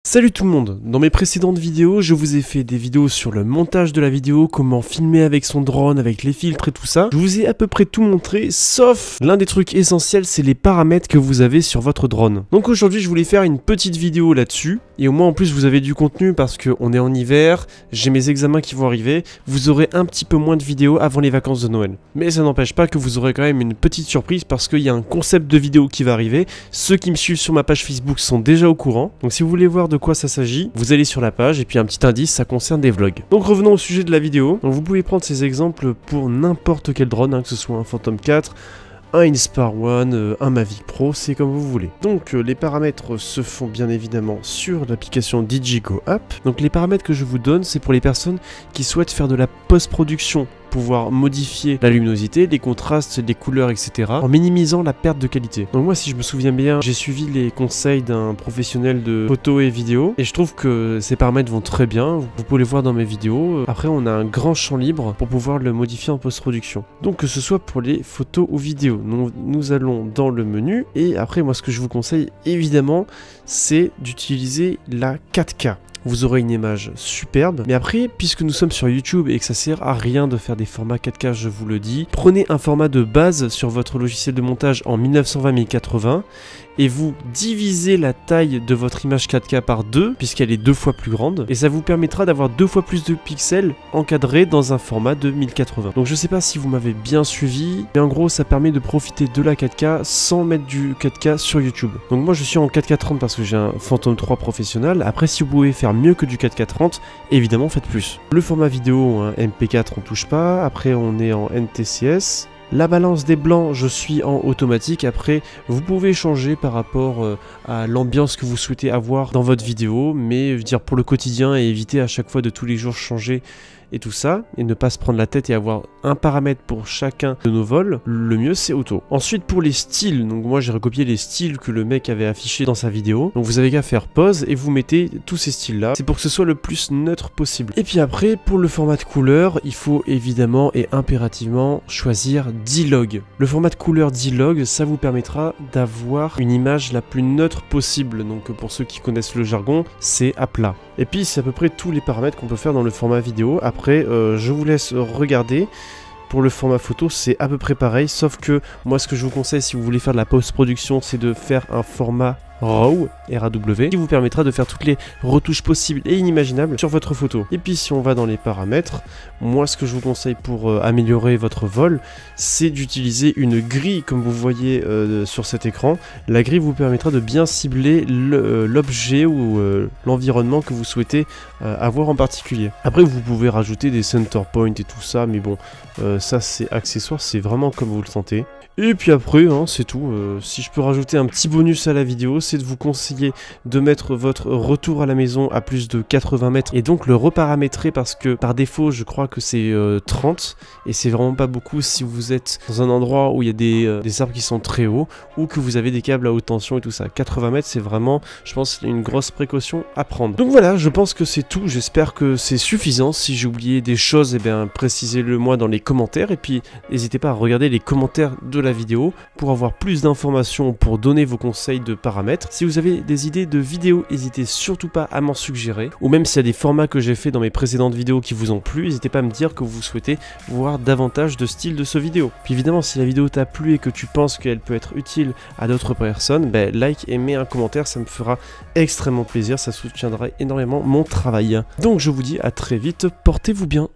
Salut tout le monde, dans mes précédentes vidéos, je vous ai fait des vidéos sur le montage de la vidéo, comment filmer avec son drone, avec les filtres et tout ça. Je vous ai à peu près tout montré, sauf l'un des trucs essentiels, c'est les paramètres que vous avez sur votre drone. Donc aujourd'hui, je voulais faire une petite vidéo là-dessus, et au moins en plus vous avez du contenu parce qu'on est en hiver, j'ai mes examens qui vont arriver, vous aurez un petit peu moins de vidéos avant les vacances de Noël. Mais ça n'empêche pas que vous aurez quand même une petite surprise parce qu'il y a un concept de vidéo qui va arriver. Ceux qui me suivent sur ma page Facebook sont déjà au courant, donc si vous voulez voir de quoi ça s'agit, vous allez sur la page et puis un petit indice, ça concerne des vlogs. Donc revenons au sujet de la vidéo. Donc vous pouvez prendre ces exemples pour n'importe quel drone, que ce soit un Phantom 4, un Inspire One, un Mavic Pro, c'est comme vous voulez. Donc les paramètres se font bien évidemment sur l'application DJI Go App. Donc les paramètres que je vous donne, c'est pour les personnes qui souhaitent faire de la post-production, pouvoir modifier la luminosité, les contrastes, les couleurs, etc. en minimisant la perte de qualité. Donc moi, si je me souviens bien, j'ai suivi les conseils d'un professionnel de photo et vidéo et je trouve que ces paramètres vont très bien. Vous pouvez les voir dans mes vidéos. Après, on a un grand champ libre pour pouvoir le modifier en post-production. Donc que ce soit pour les photos ou vidéos. Nous allons dans le menu et après, moi, ce que je vous conseille, évidemment, c'est d'utiliser la 4K. Vous aurez une image superbe, mais après, puisque nous sommes sur YouTube et que ça sert à rien de faire des formats 4K, je vous le dis, prenez un format de base sur votre logiciel de montage en 1920-1080 et vous divisez la taille de votre image 4K par 2, puisqu'elle est 2 fois plus grande, et ça vous permettra d'avoir 2 fois plus de pixels encadrés dans un format de 1080. Donc je sais pas si vous m'avez bien suivi, mais en gros ça permet de profiter de la 4K sans mettre du 4K sur YouTube. Donc moi je suis en 4K 30 parce que j'ai un Phantom 3 professionnel. Après, si vous pouvez faire mieux que du 4K 30, évidemment faites plus. Le format vidéo, hein, MP4 on touche pas, après on est en NTCS. La balance des blancs, je suis en automatique. Après, vous pouvez changer par rapport à l'ambiance que vous souhaitez avoir dans votre vidéo, mais dire pour le quotidien et éviter à chaque fois de tous les jours changer et tout ça, et ne pas se prendre la tête et avoir un paramètre pour chacun de nos vols, le mieux c'est auto. Ensuite pour les styles, donc moi j'ai recopié les styles que le mec avait affichés dans sa vidéo, donc vous avez qu'à faire pause et vous mettez tous ces styles là, c'est pour que ce soit le plus neutre possible. Et puis après pour le format de couleur, il faut évidemment et impérativement choisir D-Log. Le format de couleur D-Log, ça vous permettra d'avoir une image la plus neutre possible, donc pour ceux qui connaissent le jargon, c'est à plat. Et puis c'est à peu près tous les paramètres qu'on peut faire dans le format vidéo. Après, je vous laisse regarder. Pour le format photo, c'est à peu près pareil, sauf que moi ce que je vous conseille si vous voulez faire de la post-production, c'est de faire un format RAW, qui vous permettra de faire toutes les retouches possibles et inimaginables sur votre photo. Et puis si on va dans les paramètres, moi ce que je vous conseille pour améliorer votre vol, c'est d'utiliser une grille comme vous voyez sur cet écran. La grille vous permettra de bien cibler l'objet ou l'environnement que vous souhaitez avoir en particulier. Après vous pouvez rajouter des center points et tout ça, mais bon, ça c'est accessoire, c'est vraiment comme vous le sentez. Et puis après, hein, c'est tout. Si je peux rajouter un petit bonus à la vidéo, c'est de vous conseiller de mettre votre retour à la maison à plus de 80 mètres et donc le reparamétrer parce que par défaut, je crois que c'est 30 et c'est vraiment pas beaucoup si vous êtes dans un endroit où il y a des arbres qui sont très hauts ou que vous avez des câbles à haute tension et tout ça. 80 mètres, c'est vraiment, je pense, une grosse précaution à prendre. Donc voilà, je pense que c'est tout. J'espère que c'est suffisant. Si j'ai oublié des choses, eh bien, précisez-le moi dans les commentaires et puis n'hésitez pas à regarder les commentaires de la vidéo pour avoir plus d'informations, pour donner vos conseils de paramètres. Si vous avez des idées de vidéos, n'hésitez surtout pas à m'en suggérer, ou même s'il y a des formats que j'ai fait dans mes précédentes vidéos qui vous ont plu, n'hésitez pas à me dire que vous souhaitez voir davantage de styles de ce vidéo. Puis évidemment, si la vidéo t'a plu et que tu penses qu'elle peut être utile à d'autres personnes, ben, like et mets un commentaire, ça me fera extrêmement plaisir, ça soutiendra énormément mon travail. Donc je vous dis à très vite, portez-vous bien.